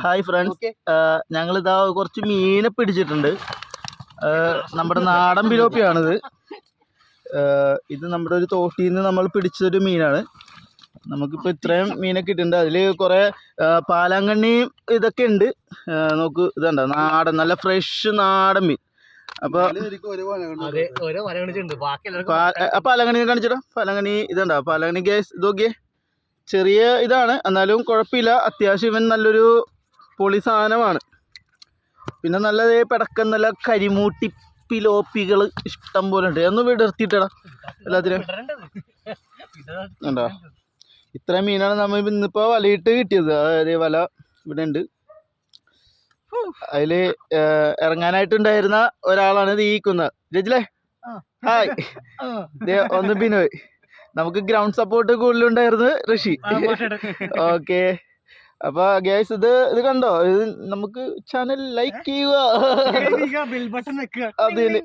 Hi friends, ഞങ്ങളിതാ കുറച്ച് മീനെ പിടിച്ചിട്ടുണ്ട്. നമ്മുടെ നാടൻ പിലോപ്പിയാണിത്. ഇത് നമ്മുടെ ഒരു തോട്ടിൽ നിന്ന് നമ്മൾ പിടിച്ചൊരു മീനാണ്. നമുക്കിപ്പോൾ ഇത്രയും മീനൊക്കെ ഇട്ടിട്ടുണ്ട്. അതിൽ കുറേ പാലാങ്കണ്ണിയും ഇതൊക്കെ ഉണ്ട്. നോക്ക്, ഇതുണ്ട് നാടൻ, നല്ല ഫ്രഷ് നാടൻ മീൻ. അപ്പോൾ പാലാങ്കണ്ണി കാണിച്ചിടാം. പാലാങ്കണ്ണി ഇതുണ്ടോ, പാലാങ്കണ്ണി ഗ്യാസ് ഇത് നോക്കിയേ. ചെറിയ ഇതാണ്, എന്നാലും കുഴപ്പമില്ല. അത്യാവശ്യം ഇവൻ നല്ലൊരു പൊളി സാധനമാണ്. പിന്നെ നല്ല പിടക്കം, നല്ല കരിമൂട്ടി പിലോപ്പികൾ ഇഷ്ടം പോലെ ഉണ്ട്. ഒന്ന് വിടർത്തിയിട്ടടാ എല്ലാത്തിനും. ഉണ്ടോ, ഇത്രയും മീനാണ് നമ്മൾ ഇന്നിപ്പോൾ വലയിട്ട് കിട്ടിയത്. അതായത് വല ഇവിടെ ഉണ്ട്. അതിൽ ഇറങ്ങാനായിട്ടുണ്ടായിരുന്ന ഒരാളാണ് ഇത് ഈക്കുന്നത്. രജിലേ ഹായ്. ഒന്ന് ബിനോയ്. നമുക്ക് ഗ്രൗണ്ട് സപ്പോർട്ട് കൂടുതലുണ്ടായിരുന്നു ഋഷി. ഓക്കെ, അപ്പൊ ഗൈസ് ഇത് കണ്ടോ, ഇത് നമുക്ക് ചാനൽ ലൈക്ക് ചെയ്യുക, അതിന്